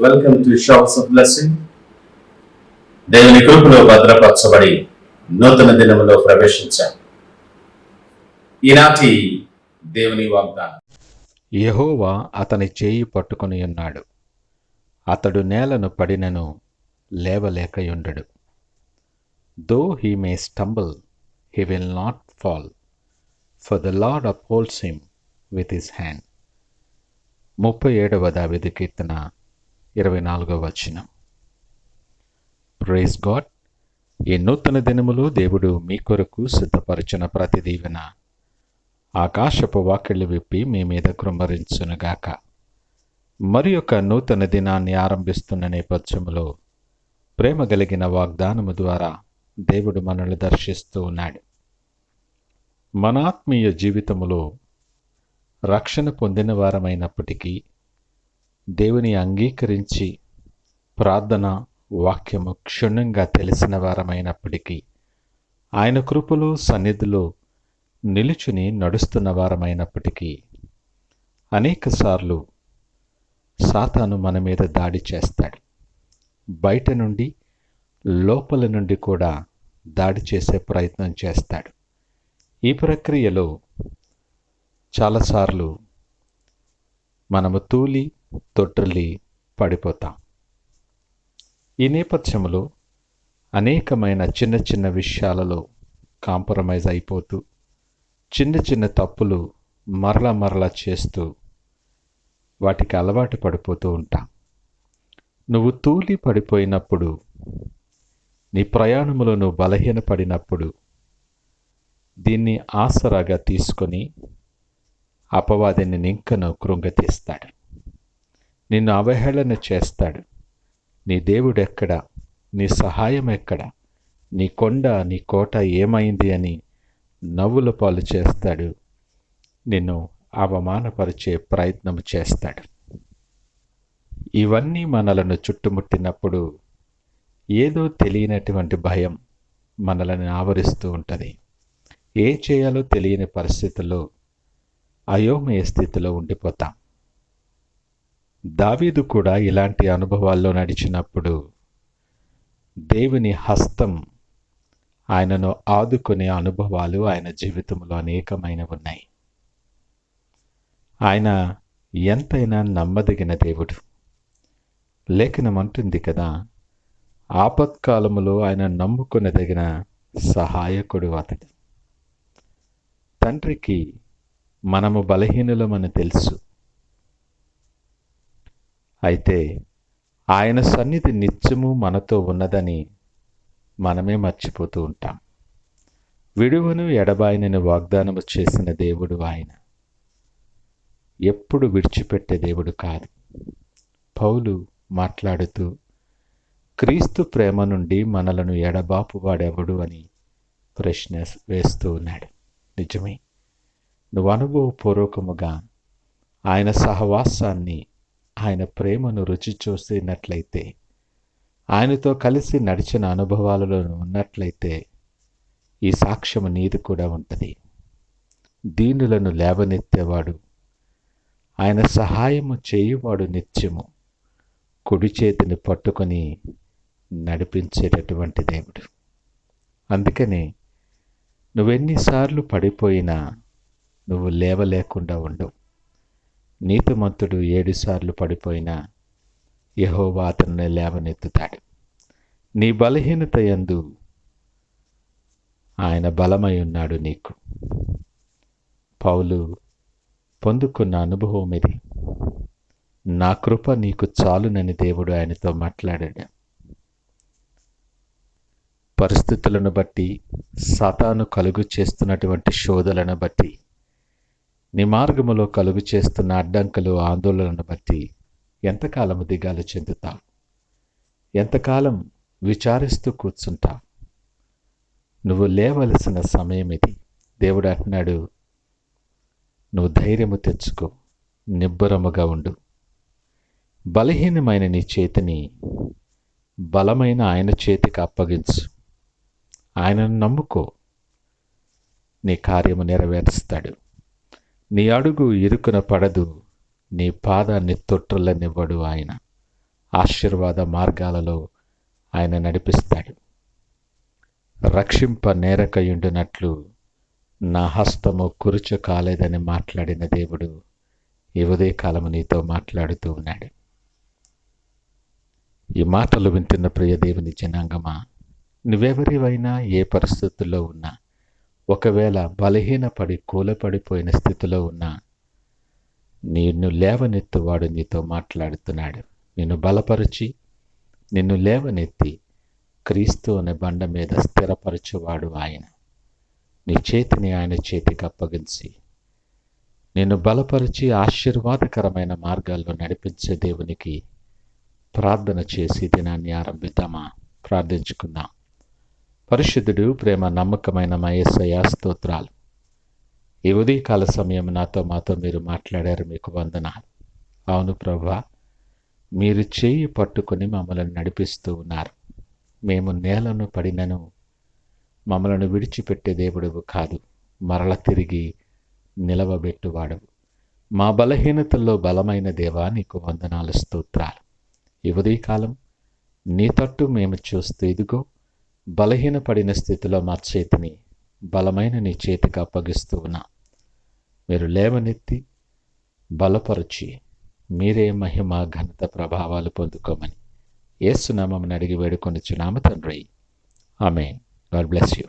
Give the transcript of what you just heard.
Welcome to showers of blessing. దేవుని కృపలో భద్రపరచబడి నూతన దినములో ప్రవేశించాం. ఈనాటి దేవుని వాగ్దానం. యెహోవా అతని చేయి పట్టుకొని ఉన్నాడు, అతడు నేలను పడినను లేవలేకయుండెడు. Though he may stumble, he will not fall, for the Lord upholds him with his hand. 37వ దావీదు కీర్తన 24వ వచనం. Praise God. ఈ నూతన దినములో దేవుడు మీ కొరకు సిద్ధపరిచిన ప్రతి దీవెన ఆకాశపు వాకిళ్ళు విప్పి మీ మీద కృమ్మరించునుగాక. మరి ఒక నూతన దినాన్ని ఆరంభిస్తున్న నేపథ్యములో ప్రేమ కలిగిన వాగ్దానము ద్వారా దేవుడు మనల్ని దర్శిస్తూ ఉన్నాడు. మన ఆత్మీయ జీవితములో రక్షణ పొందిన వారమైనప్పటికీ, దేవుని అంగీకరించి ప్రార్థన వాక్యము క్షుణ్ణంగా తెలిసిన వారమైనప్పటికీ, ఆయన కృపలో సన్నిధిలో నిలుచుని నడుస్తున్న వారమైనప్పటికీ, అనేకసార్లు సాతాను మన మీద దాడి చేస్తాడు. బయట నుండి లోపల నుండి కూడా దాడి చేసే ప్రయత్నం చేస్తాడు. ఈ ప్రక్రియలో చాలాసార్లు మనము తూలి తొట్టిల్లి పడిపోతాం. ఈ నేపథ్యంలో అనేకమైన చిన్న చిన్న విషయాలలో కాంప్రమైజ్ అయిపోతూ, చిన్న చిన్న తప్పులు మరలా చేస్తూ వాటికి అలవాటు పడిపోతూ ఉంటాం. నువ్వు తూలి పడిపోయినప్పుడు, నీ ప్రయాణములో నువ్వు బలహీనపడినప్పుడు, దీన్ని ఆసరాగా తీసుకొని అపవాదిని నింకను కృంగతీస్తాడు. నిన్ను అవహేళన చేస్తాడు. నీ దేవుడు ఎక్కడ, నీ సహాయం ఎక్కడ, నీ కొండ నీ కోట ఏమైంది అని నవ్వుల పాలు చేస్తాడు. నిన్ను అవమానపరిచే ప్రయత్నం చేస్తాడు. ఇవన్నీ మనలను చుట్టుముట్టినప్పుడు ఏదో తెలియనటువంటి భయం మనలను ఆవరిస్తూ ఉంటుంది. ఏం చేయాలో తెలియని పరిస్థితుల్లో, అయోమయ స్థితిలో ఉండిపోతాం. దావీదు కూడా ఇలాంటి అనుభవాల్లో నడిచినప్పుడు దేవుని హస్తం ఆయనను ఆదుకునే అనుభవాలు ఆయన జీవితంలో అనేకమైనవి ఉన్నాయి. ఆయన ఎంతైనా నమ్మదగిన దేవుడు. లేఖనం అంటుంది కదా, ఆపత్కాలములో ఆయన నమ్ముకొనదగిన సహాయకుడు అతడు. తండ్రికి మనము బలహీనులమని తెలుసు. అయితే ఆయన సన్నిధి నిత్యము మనతో ఉన్నదని మనమే మర్చిపోతూ ఉంటాం. విడువను ఎడబాయనని వాగ్దానము చేసిన దేవుడు ఆయన. ఎప్పుడు విడిచిపెట్టే దేవుడు కాదు. పౌలు మాట్లాడుతూ, క్రీస్తు ప్రేమ నుండి మనలను ఎడబాపు వాడెవడు అని ప్రశ్న వేస్తూ ఉన్నాడు. నిజమే. నువ్వు అనుభవపూర్వకముగా ఆయన సహవాసాన్ని, ఆయన ప్రేమను రుచి చూసినట్లయితే, ఆయనతో కలిసి నడిచిన అనుభవాలలో ఉన్నట్లయితే, ఈ సాక్ష్యము నీది కూడా ఉంటుంది. దీనులను లేవనెత్తేవాడు, ఆయన సహాయము చేయువాడు నిత్యము కుడి చేతిని పట్టుకొని నడిపించేటటువంటి దేవుడు. అందుకనే నువ్వెన్నిసార్లు పడిపోయినా నువ్వు లేవలేకుండా ఉండవు. నీతిమంతుడు 7 సార్లు పడిపోయినా యెహోవా అతన్ని లేవనెత్తుతాడు. నీ బలహీనత యందు ఆయన బలమై ఉన్నాడు నీకు. పౌలు పొందుకున్న అనుభవం ఇది. నా కృప నీకు చాలునని దేవుడు ఆయనతో మాట్లాడాడు. పరిస్థితులను బట్టి, సాతాను కలుగు చేస్తున్నటువంటి శోధలను బట్టి, నీ మార్గములో కలుగు చేస్తున్న అడ్డంకులు, ఆందోళనను బట్టి ఎంతకాలం దిగాలు చెందుతావు? ఎంతకాలం విచారిస్తూ కూర్చుంటావు? నువ్వు లేవలసిన సమయం ఇది. దేవుడు అంటున్నాడు, నువ్వు ధైర్యము తెచ్చుకో, నిబ్బరముగా ఉండు. బలహీనమైన నీ చేతిని బలమైన ఆయన చేతికి అప్పగించు. ఆయనను నమ్ముకో, నీ కార్యము నెరవేరుస్తాడు. నీ అడుగు ఇరుకున పడదు, నీ పాదాన్ని తొట్రులనివ్వడు ఆయన. ఆశీర్వాద మార్గాలలో ఆయన నడిపిస్తాడు. రక్షింప నేరకయుండునట్లు నా హస్తము కురుచు కాలేదని మాట్లాడిన దేవుడు ఈ ఉదయకాలము నీతో మాట్లాడుతూ ఉన్నాడు. ఈ మాటలు వింటున్న ప్రియ దేవుని జనాంగమా, నువ్వెవరివైనా ఏ పరిస్థితుల్లో ఉన్నా, ఒకవేళ బలహీనపడి కూలపడిపోయిన స్థితిలో ఉన్నా, నిన్ను లేవనెత్తువాడు నీతో మాట్లాడుతున్నాడు. నిన్ను బలపరిచి నిన్ను లేవనెత్తి క్రీస్తు అనే బండ మీద స్థిరపరచువాడు ఆయన. నీ చేతిని ఆయన చేతికి అప్పగించి నిన్ను బలపరిచి ఆశీర్వాదకరమైన మార్గాల్లో నడిపించే దేవునికి ప్రార్థన చేసి దినాన్ని ఆరంభిద్దామా? ప్రార్థించుకుందాం. పరిశుద్ధుడు, ప్రేమ నమ్మకమైన మా యేసయ్యా, స్తోత్రాలు. ఈ ఉదయకాల సమయం మాతో మీరు మాట్లాడారు, మీకు వందనాలు. అవును ప్రభువా, మీరు చేయి పట్టుకొని మమ్మల్ని నడిపిస్తూ ఉన్నారు. మేము నేలను పడినను మమ్మలను విడిచిపెట్టే దేవుడవు కాదు, మరల తిరిగి నిలవబెట్టువాడవు. మా బలహీనతల్లో బలమైన దేవా, నీకు వందనాలు, స్తోత్రాలు. ఈ ఉదయకాలం నీ తట్టు మేము చూస్తూ, ఇదిగో బలహీనపడిన స్థితిలో మా చేతిని బలమైన నీ చేతికి అప్పగిస్తూ ఉన్నా. మీరు లేవనెత్తి బలపరిచి మీరే మహిమ ఘనత ప్రభావాలు పొందుకోమని యేసు నామమున అడిగి వేడుకొనుచున్నాము తండ్రి. ఆమేన్. God bless you.